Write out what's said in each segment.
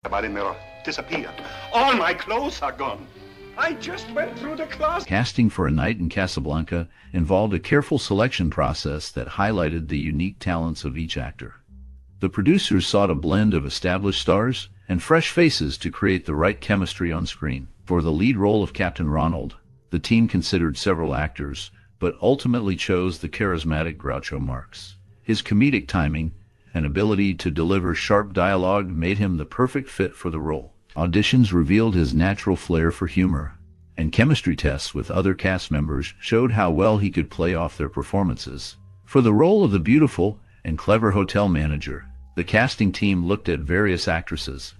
Somebody mirror disappeared. All my clothes are gone. I just went through the closet. Casting for A Night in Casablanca involved a careful selection process that highlighted the unique talents of each actor. The producers sought a blend of established stars and fresh faces to create the right chemistry on screen. For the lead role of Captain Ronald, the team considered several actors, but ultimately chose the charismatic Groucho Marx. His comedic timing and ability to deliver sharp dialogue made him the perfect fit for the role. Auditions revealed his natural flair for humor, and chemistry tests with other cast members showed how well he could play off their performances. For the role of the beautiful and clever hotel manager, the casting team looked at various actresses.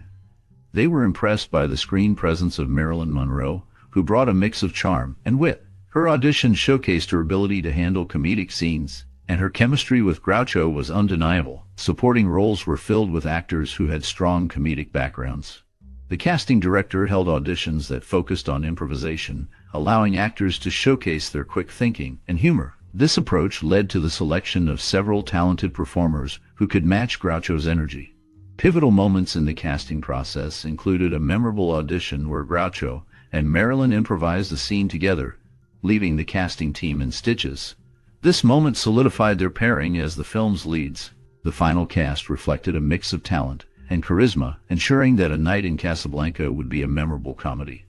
They were impressed by the screen presence of Marilyn Monroe, who brought a mix of charm and wit. Her audition showcased her ability to handle comedic scenes, and her chemistry with Groucho was undeniable. Supporting roles were filled with actors who had strong comedic backgrounds. The casting director held auditions that focused on improvisation, allowing actors to showcase their quick thinking and humor. This approach led to the selection of several talented performers who could match Groucho's energy. Pivotal moments in the casting process included a memorable audition where Groucho and Marilyn improvised a scene together, leaving the casting team in stitches. This moment solidified their pairing as the film's leads. The final cast reflected a mix of talent and charisma, ensuring that A Night in Casablanca would be a memorable comedy.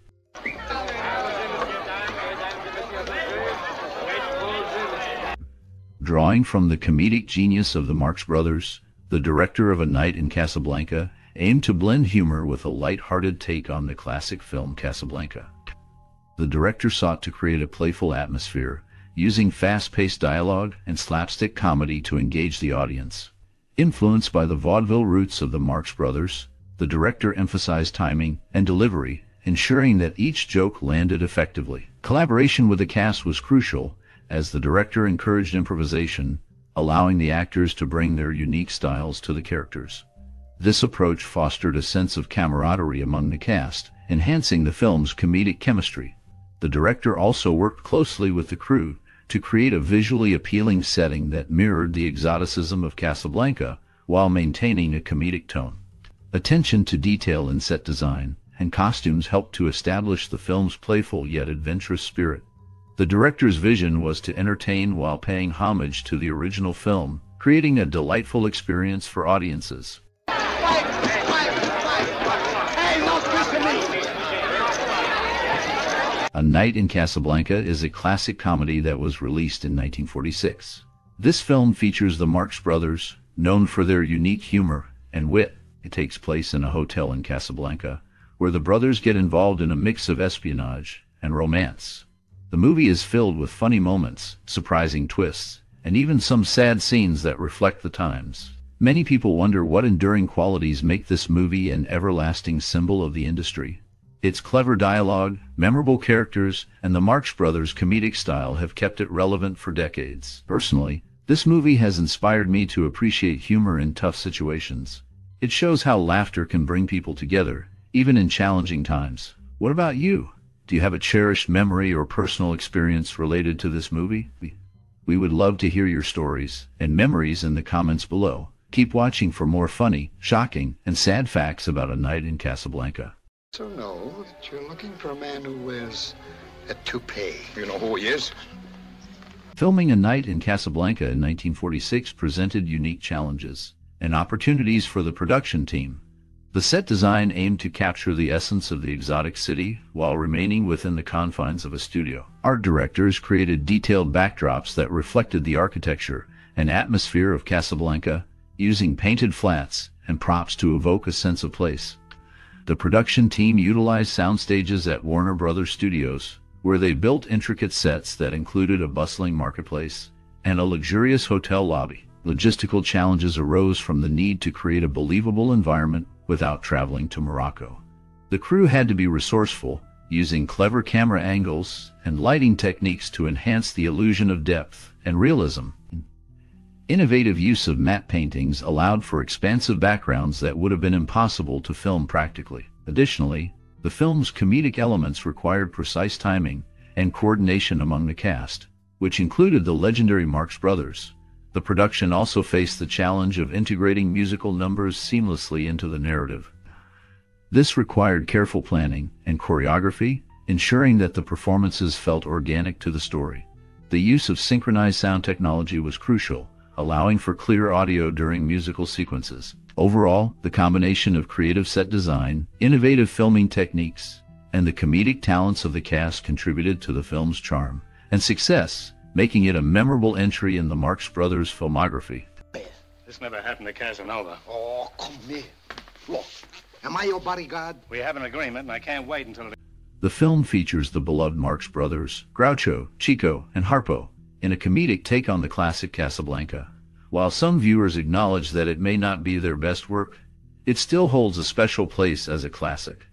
Drawing from the comedic genius of the Marx Brothers, the director of A Night in Casablanca aimed to blend humor with a light-hearted take on the classic film Casablanca. The director sought to create a playful atmosphere, using fast-paced dialogue and slapstick comedy to engage the audience. Influenced by the vaudeville roots of the Marx Brothers, the director emphasized timing and delivery, ensuring that each joke landed effectively. Collaboration with the cast was crucial, as the director encouraged improvisation, allowing the actors to bring their unique styles to the characters. This approach fostered a sense of camaraderie among the cast, enhancing the film's comedic chemistry. The director also worked closely with the crew to create a visually appealing setting that mirrored the exoticism of Casablanca while maintaining a comedic tone. Attention to detail in set design and costumes helped to establish the film's playful yet adventurous spirit. The director's vision was to entertain while paying homage to the original film, creating a delightful experience for audiences. A Night in Casablanca is a classic comedy that was released in 1946. This film features the Marx Brothers, known for their unique humor and wit. It takes place in a hotel in Casablanca, where the brothers get involved in a mix of espionage and romance. The movie is filled with funny moments, surprising twists, and even some sad scenes that reflect the times. Many people wonder what enduring qualities make this movie an everlasting symbol of the industry. Its clever dialogue, memorable characters, and the Marx Brothers' comedic style have kept it relevant for decades. Personally, this movie has inspired me to appreciate humor in tough situations. It shows how laughter can bring people together, even in challenging times. What about you? Do you have a cherished memory or personal experience related to this movie? We would love to hear your stories and memories in the comments below. Keep watching for more funny, shocking, and sad facts about A Night in Casablanca. So know that you're looking for a man who wears a toupee. You know who he is? Filming A Night in Casablanca in 1946 presented unique challenges and opportunities for the production team. The set design aimed to capture the essence of the exotic city while remaining within the confines of a studio. Art directors created detailed backdrops that reflected the architecture and atmosphere of Casablanca, using painted flats and props to evoke a sense of place. The production team utilized sound stages at Warner Brothers Studios, where they built intricate sets that included a bustling marketplace and a luxurious hotel lobby. Logistical challenges arose from the need to create a believable environment without traveling to Morocco. The crew had to be resourceful, using clever camera angles and lighting techniques to enhance the illusion of depth and realism. Innovative use of matte paintings allowed for expansive backgrounds that would have been impossible to film practically. Additionally, the film's comedic elements required precise timing and coordination among the cast, which included the legendary Marx Brothers. The production also faced the challenge of integrating musical numbers seamlessly into the narrative. This required careful planning and choreography, ensuring that the performances felt organic to the story. The use of synchronized sound technology was crucial, allowing for clear audio during musical sequences. Overall, the combination of creative set design, innovative filming techniques, and the comedic talents of the cast contributed to the film's charm and success, making it a memorable entry in the Marx Brothers filmography. This never happened to Casanova. Oh, come here. Look, am I your bodyguard? We have an agreement, and I can't wait until... The film features the beloved Marx Brothers, Groucho, Chico, and Harpo, in a comedic take on the classic Casablanca. While some viewers acknowledge that it may not be their best work, it still holds a special place as a classic.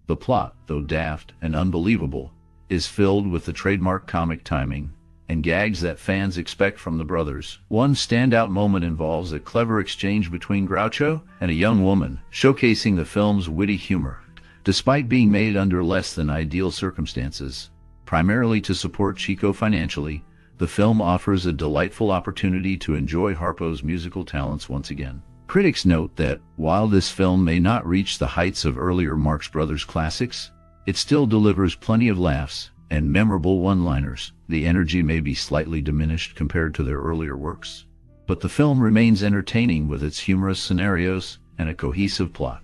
The plot, though daft and unbelievable, is filled with the trademark comic timing and gags that fans expect from the brothers. One standout moment involves a clever exchange between Groucho and a young woman, showcasing the film's witty humor. Despite being made under less than ideal circumstances, primarily to support Chico financially, the film offers a delightful opportunity to enjoy Harpo's musical talents once again. Critics note that, while this film may not reach the heights of earlier Marx Brothers classics, it still delivers plenty of laughs and memorable one-liners. The energy may be slightly diminished compared to their earlier works, but the film remains entertaining with its humorous scenarios and a cohesive plot.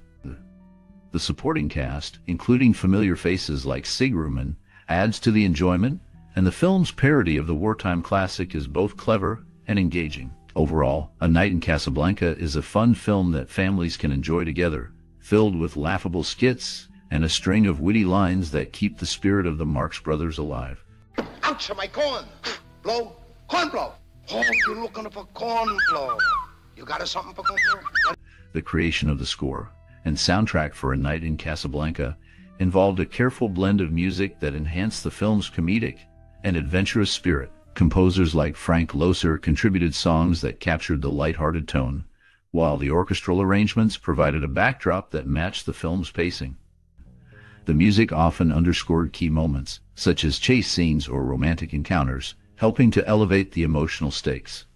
The supporting cast, including familiar faces like Ruman, adds to the enjoyment, and the film's parody of the wartime classic is both clever and engaging. Overall, A Night in Casablanca is a fun film that families can enjoy together, filled with laughable skits and a string of witty lines that keep the spirit of the Marx Brothers alive. Ouch, my corn! Blow? Kornblow! Oh, you're looking for Kornblow. You got us something for Kornblow? The creation of the score and soundtrack for A Night in Casablanca involved a careful blend of music that enhanced the film's comedic and adventurous spirit. Composers like Frank Loesser contributed songs that captured the light-hearted tone, while the orchestral arrangements provided a backdrop that matched the film's pacing. The music often underscored key moments, such as chase scenes or romantic encounters, helping to elevate the emotional stakes.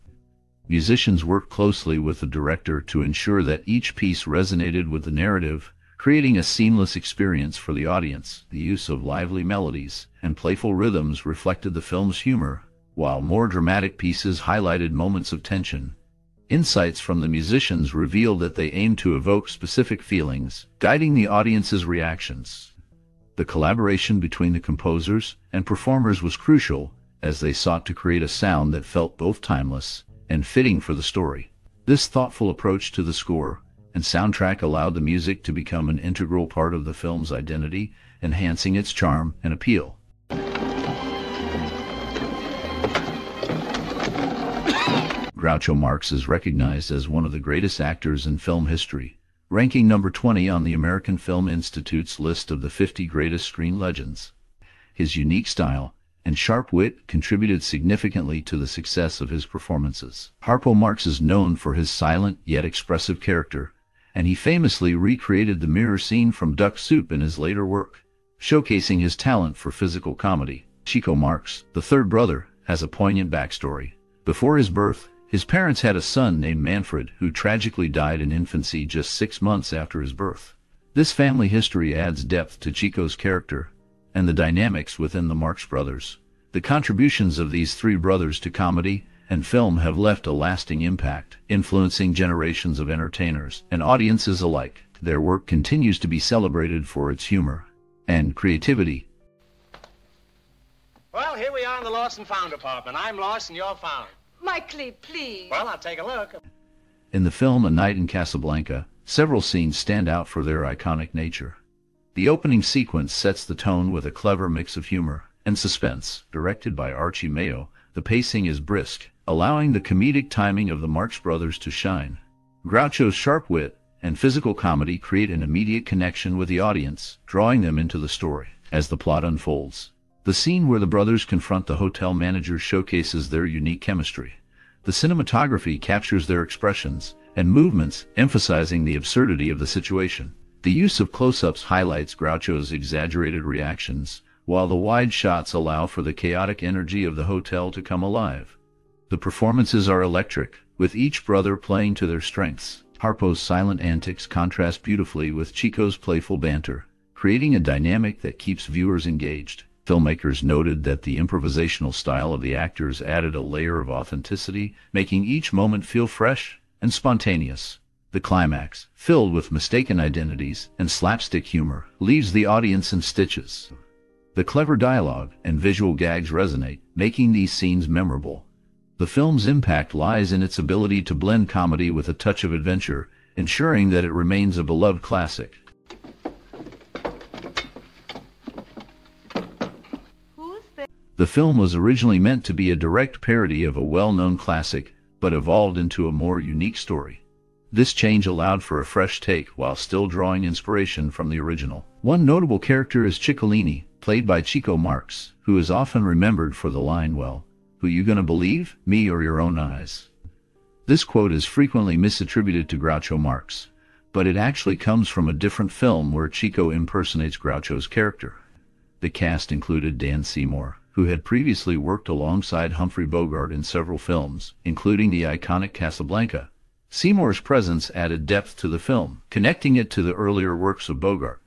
Musicians worked closely with the director to ensure that each piece resonated with the narrative, creating a seamless experience for the audience. The use of lively melodies and playful rhythms reflected the film's humor, while more dramatic pieces highlighted moments of tension. Insights from the musicians revealed that they aimed to evoke specific feelings, guiding the audience's reactions. The collaboration between the composers and performers was crucial, as they sought to create a sound that felt both timeless and fitting for the story. This thoughtful approach to the score and soundtrack allowed the music to become an integral part of the film's identity, enhancing its charm and appeal. Groucho Marx is recognized as one of the greatest actors in film history, ranking number 20 on the American Film Institute's list of the 50 greatest screen legends. His unique style and sharp wit contributed significantly to the success of his performances. Harpo Marx is known for his silent yet expressive character, and he famously recreated the mirror scene from Duck Soup in his later work, showcasing his talent for physical comedy. Chico Marx, the third brother, has a poignant backstory. Before his birth, his parents had a son named Manfred who tragically died in infancy just 6 months after his birth. This family history adds depth to Chico's character and the dynamics within the Marx Brothers. The contributions of these three brothers to comedy and film have left a lasting impact, influencing generations of entertainers and audiences alike. Their work continues to be celebrated for its humor and creativity. Well, here we are in the Lost and Found department. I'm lost and you're found. Mikey, please. Well, I'll take a look. In the film A Night in Casablanca, several scenes stand out for their iconic nature. The opening sequence sets the tone with a clever mix of humor and suspense. Directed by Archie Mayo, the pacing is brisk, allowing the comedic timing of the Marx Brothers to shine. Groucho's sharp wit and physical comedy create an immediate connection with the audience, drawing them into the story. As the plot unfolds, the scene where the brothers confront the hotel manager showcases their unique chemistry. The cinematography captures their expressions and movements, emphasizing the absurdity of the situation. The use of close-ups highlights Groucho's exaggerated reactions, while the wide shots allow for the chaotic energy of the hotel to come alive. The performances are electric, with each brother playing to their strengths. Harpo's silent antics contrast beautifully with Chico's playful banter, creating a dynamic that keeps viewers engaged. Filmmakers noted that the improvisational style of the actors added a layer of authenticity, making each moment feel fresh and spontaneous. The climax, filled with mistaken identities and slapstick humor, leaves the audience in stitches. The clever dialogue and visual gags resonate, making these scenes memorable. The film's impact lies in its ability to blend comedy with a touch of adventure, ensuring that it remains a beloved classic. The film was originally meant to be a direct parody of a well-known classic, but evolved into a more unique story. This change allowed for a fresh take while still drawing inspiration from the original. One notable character is Ciccolini, played by Chico Marx, who is often remembered for the line, "Well, who you gonna believe, me or your own eyes?" This quote is frequently misattributed to Groucho Marx, but it actually comes from a different film where Chico impersonates Groucho's character. The cast included Dan Seymour, who had previously worked alongside Humphrey Bogart in several films, including the iconic Casablanca. Seymour's presence added depth to the film, connecting it to the earlier works of Bogart.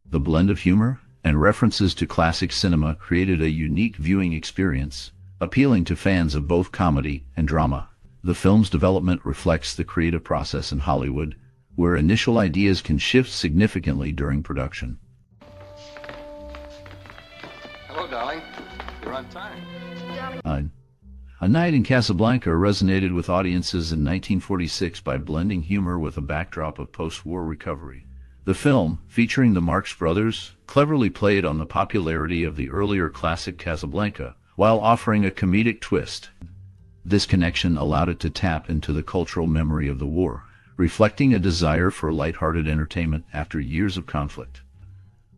The blend of humor and references to classic cinema created a unique viewing experience, appealing to fans of both comedy and drama. The film's development reflects the creative process in Hollywood, where initial ideas can shift significantly during production. Hello, darling. You're on time. A Night in Casablanca resonated with audiences in 1946 by blending humor with a backdrop of post-war recovery. The film, featuring the Marx Brothers, cleverly played on the popularity of the earlier classic Casablanca, while offering a comedic twist. This connection allowed it to tap into the cultural memory of the war, reflecting a desire for lighthearted entertainment after years of conflict.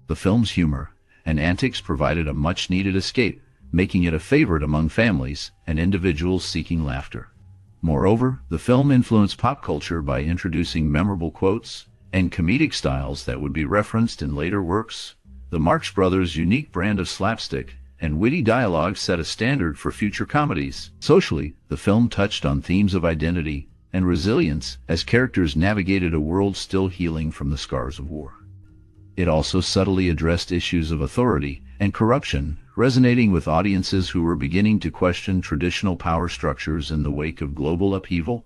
The film's humor and antics provided a much-needed escape, making it a favorite among families and individuals seeking laughter. Moreover, the film influenced pop culture by introducing memorable quotes and comedic styles that would be referenced in later works. The Marx Brothers' unique brand of slapstick and witty dialogue set a standard for future comedies. Socially, the film touched on themes of identity and resilience as characters navigated a world still healing from the scars of war. It also subtly addressed issues of authority and corruption, resonating with audiences who were beginning to question traditional power structures in the wake of global upheaval.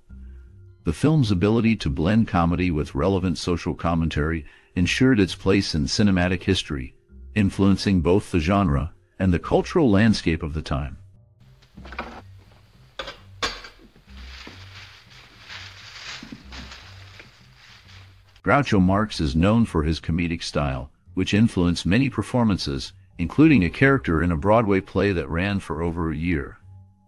The film's ability to blend comedy with relevant social commentary ensured its place in cinematic history, influencing both the genre and the cultural landscape of the time. Groucho Marx is known for his comedic style, which influenced many performances, including a character in a Broadway play that ran for over a year.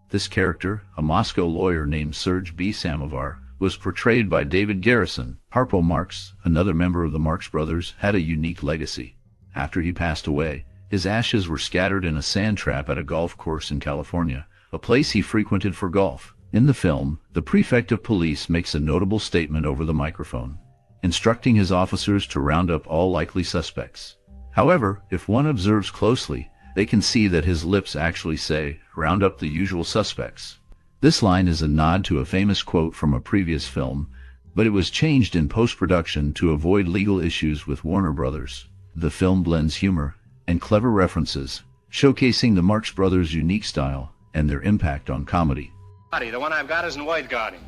This character, a Moscow lawyer named Serge B. Samovar, was portrayed by David Garrison. Harpo Marx, another member of the Marx Brothers, had a unique legacy. After he passed away, his ashes were scattered in a sand trap at a golf course in California, a place he frequented for golf. In the film, the Prefect of Police makes a notable statement over the microphone, instructing his officers to round up all likely suspects. However, if one observes closely, they can see that his lips actually say, "Round up the usual suspects." This line is a nod to a famous quote from a previous film, but it was changed in post-production to avoid legal issues with Warner Brothers. The film blends humor and clever references, showcasing the Marx Brothers' unique style and their impact on comedy. The one I've got isn't worth guarding.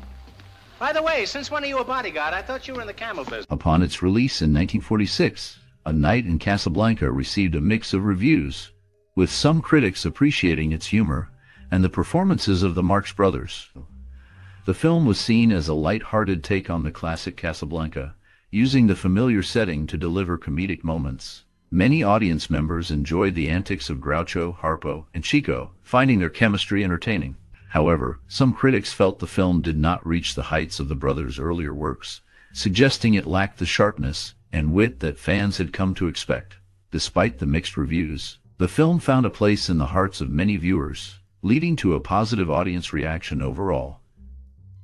By the way, since when are you a bodyguard? I thought you were in the camel business. Upon its release in 1946, A Night in Casablanca received a mix of reviews, with some critics appreciating its humor and the performances of the Marx Brothers. The film was seen as a light-hearted take on the classic Casablanca, using the familiar setting to deliver comedic moments. Many audience members enjoyed the antics of Groucho, Harpo, and Chico, finding their chemistry entertaining. However, some critics felt the film did not reach the heights of the brothers' earlier works, suggesting it lacked the sharpness and wit that fans had come to expect. Despite the mixed reviews, the film found a place in the hearts of many viewers, leading to a positive audience reaction overall.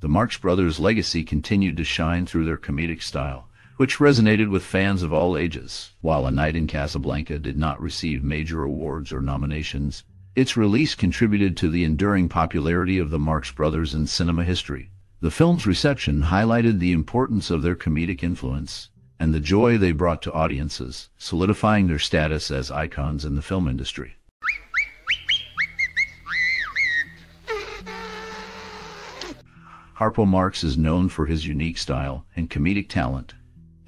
The Marx Brothers' legacy continued to shine through their comedic style, which resonated with fans of all ages. While A Night in Casablanca did not receive major awards or nominations, its release contributed to the enduring popularity of the Marx Brothers in cinema history. The film's reception highlighted the importance of their comedic influence and the joy they brought to audiences, solidifying their status as icons in the film industry. Harpo Marx is known for his unique style and comedic talent.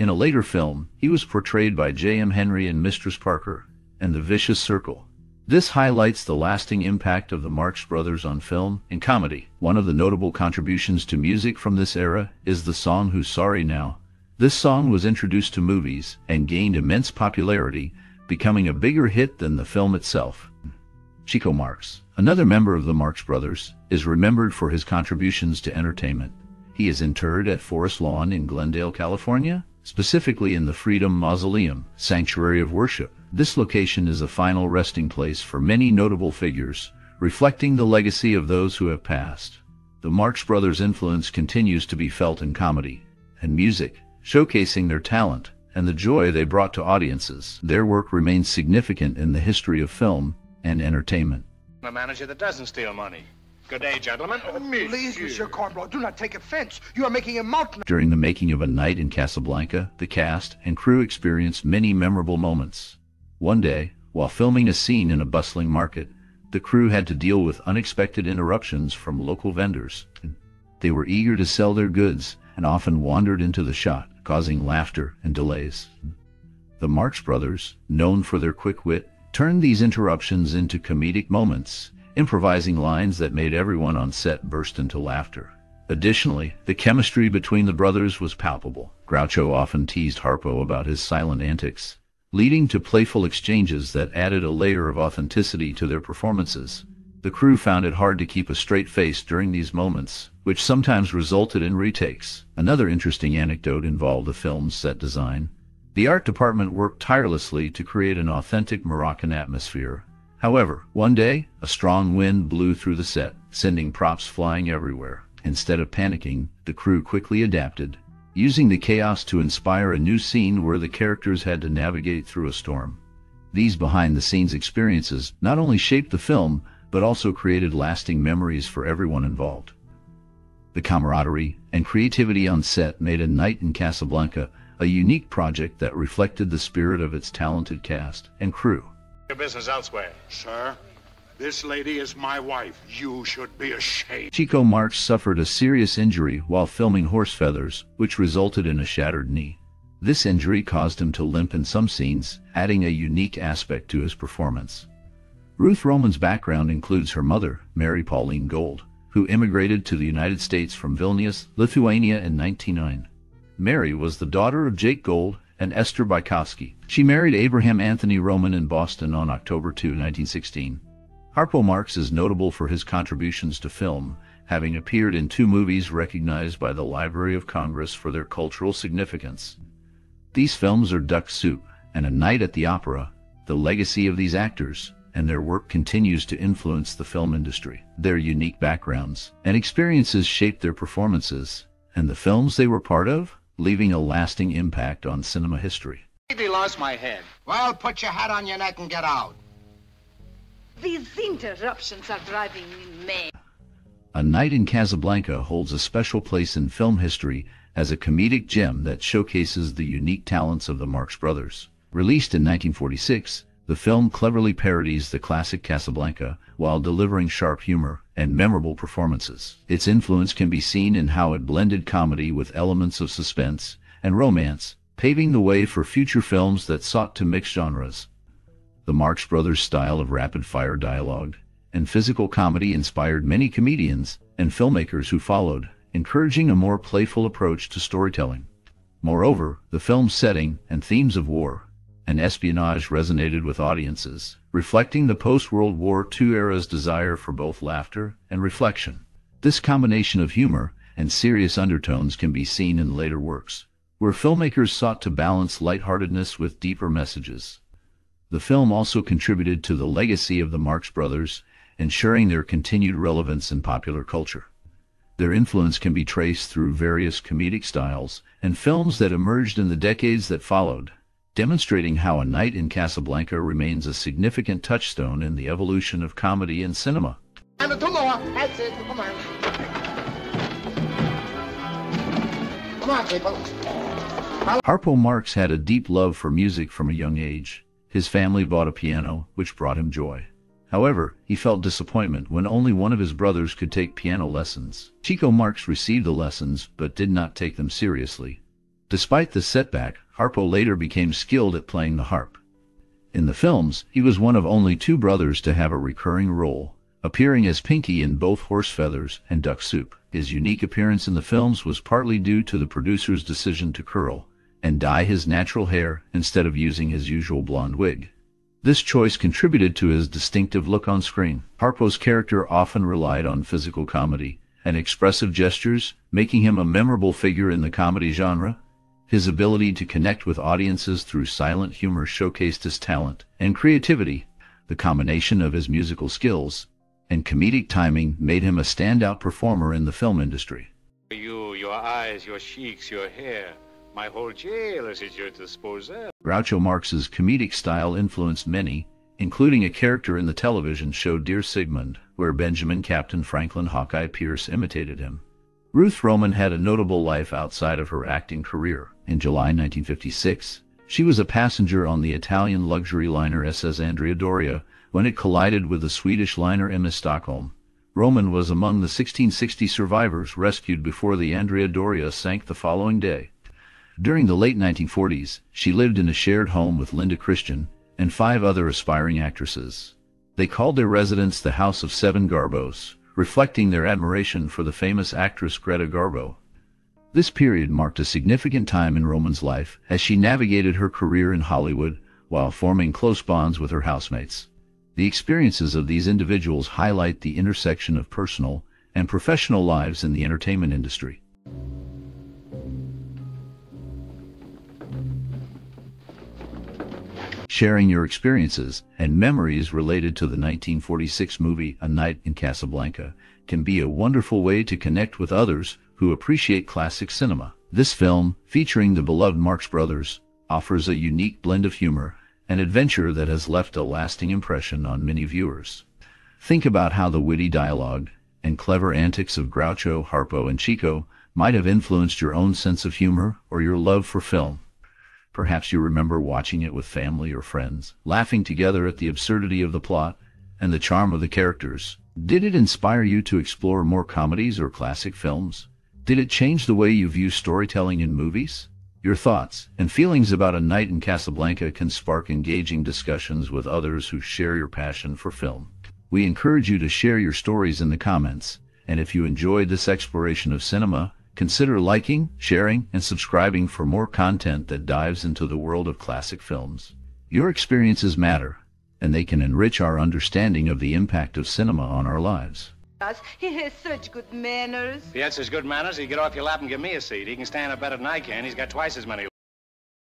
In a later film, he was portrayed by J.M. Henry in Mistress Parker and The Vicious Circle. This highlights the lasting impact of the Marx Brothers on film and comedy. One of the notable contributions to music from this era is the song Who's Sorry Now? This song was introduced to movies and gained immense popularity, becoming a bigger hit than the film itself. Chico Marx, another member of the Marx Brothers, is remembered for his contributions to entertainment. He is interred at Forest Lawn in Glendale, California, specifically in the Freedom Mausoleum, Sanctuary of Worship. This location is a final resting place for many notable figures, reflecting the legacy of those who have passed. The Marx Brothers' influence continues to be felt in comedy and music, showcasing their talent and the joy they brought to audiences. Their work remains significant in the history of film and entertainment. A manager that doesn't steal money. Good day, gentlemen. Please, Monsieur Kornblow, do not take offense. You are making a mountain. During the making of A Night in Casablanca, the cast and crew experienced many memorable moments. One day, while filming a scene in a bustling market, the crew had to deal with unexpected interruptions from local vendors. They were eager to sell their goods and often wandered into the shot, causing laughter and delays. The Marx Brothers, known for their quick wit, turned these interruptions into comedic moments, improvising lines that made everyone on set burst into laughter. Additionally, the chemistry between the brothers was palpable. Groucho often teased Harpo about his silent antics, leading to playful exchanges that added a layer of authenticity to their performances. The crew found it hard to keep a straight face during these moments, which sometimes resulted in retakes. Another interesting anecdote involved the film's set design. The art department worked tirelessly to create an authentic Moroccan atmosphere. However, one day, a strong wind blew through the set, sending props flying everywhere. Instead of panicking, the crew quickly adapted, using the chaos to inspire a new scene where the characters had to navigate through a storm. These behind-the-scenes experiences not only shaped the film, but also created lasting memories for everyone involved. The camaraderie and creativity on set made A Night in Casablanca a unique project that reflected the spirit of its talented cast and crew. Your business elsewhere. Sir, this lady is my wife. You should be ashamed. Chico Marx suffered a serious injury while filming Horse Feathers, which resulted in a shattered knee. This injury caused him to limp in some scenes, adding a unique aspect to his performance. Ruth Roman's background includes her mother, Mary Pauline Gold, who immigrated to the United States from Vilnius, Lithuania in 1909. Mary was the daughter of Jake Gold and Esther Bykowski. She married Abraham Anthony Roman in Boston on October 2, 1916. Harpo Marx is notable for his contributions to film, having appeared in 2 movies recognized by the Library of Congress for their cultural significance. These films are Duck Soup and A Night at the Opera. The legacy of these actors and their work continues to influence the film industry. Their unique backgrounds and experiences shaped their performances and the films they were part of, leaving a lasting impact on cinema history. I completely lost my head. Well, put your hat on your neck and get out. These interruptions are driving me mad. A Night in Casablanca holds a special place in film history as a comedic gem that showcases the unique talents of the Marx Brothers. Released in 1946, the film cleverly parodies the classic Casablanca while delivering sharp humor and memorable performances. Its influence can be seen in how it blended comedy with elements of suspense and romance, paving the way for future films that sought to mix genres. The Marx Brothers' style of rapid-fire dialogue and physical comedy inspired many comedians and filmmakers who followed, encouraging a more playful approach to storytelling. Moreover, the film's setting and themes of war and espionage resonated with audiences, reflecting the post-World War II era's desire for both laughter and reflection. This combination of humor and serious undertones can be seen in later works, where filmmakers sought to balance lightheartedness with deeper messages. The film also contributed to the legacy of the Marx Brothers, ensuring their continued relevance in popular culture. Their influence can be traced through various comedic styles and films that emerged in the decades that followed, demonstrating how A Night in Casablanca remains a significant touchstone in the evolution of comedy and cinema. And 2 more. That's it. Come on. Come on, people. Harpo Marx had a deep love for music from a young age. His family bought a piano, which brought him joy. However, he felt disappointment when only one of his brothers could take piano lessons. Chico Marx received the lessons, but did not take them seriously. Despite the setback, Harpo later became skilled at playing the harp. In the films, he was one of only 2 brothers to have a recurring role, appearing as Pinky in both Horse Feathers and Duck Soup. His unique appearance in the films was partly due to the producer's decision to curl and dye his natural hair instead of using his usual blonde wig. This choice contributed to his distinctive look on screen. Harpo's character often relied on physical comedy and expressive gestures, making him a memorable figure in the comedy genre. His ability to connect with audiences through silent humor showcased his talent and creativity. The combination of his musical skills and comedic timing made him a standout performer in the film industry. You, your eyes, your cheeks, your hair, my whole jail is at your disposal. Groucho Marx's comedic style influenced many, including a character in the television show Dear Sigmund, where Benjamin Captain Franklin Hawkeye Pierce imitated him. Ruth Roman had a notable life outside of her acting career. In July 1956, she was a passenger on the Italian luxury liner SS Andrea Doria when it collided with the Swedish liner MS Stockholm. Roman was among the 1660 survivors rescued before the Andrea Doria sank the following day. During the late 1940s, she lived in a shared home with Linda Christian and 5 other aspiring actresses. They called their residence the House of 7 Garbos, reflecting their admiration for the famous actress Greta Garbo. This period marked a significant time in Roman's life as she navigated her career in Hollywood while forming close bonds with her housemates. The experiences of these individuals highlight the intersection of personal and professional lives in the entertainment industry. Sharing your experiences and memories related to the 1946 movie A Night in Casablanca can be a wonderful way to connect with others who appreciate classic cinema. This film, featuring the beloved Marx Brothers, offers a unique blend of humor and adventure that has left a lasting impression on many viewers. Think about how the witty dialogue and clever antics of Groucho, Harpo, and Chico might have influenced your own sense of humor or your love for film. Perhaps you remember watching it with family or friends, laughing together at the absurdity of the plot and the charm of the characters. Did it inspire you to explore more comedies or classic films? Did it change the way you view storytelling in movies? Your thoughts and feelings about A Night in Casablanca can spark engaging discussions with others who share your passion for film. We encourage you to share your stories in the comments, and if you enjoyed this exploration of cinema, consider liking, sharing, and subscribing for more content that dives into the world of classic films. Your experiences matter, and they can enrich our understanding of the impact of cinema on our lives. He has such good manners. If he had such good manners, he'd get off your lap and give me a seat. He can stand up better than I can. He's got twice as many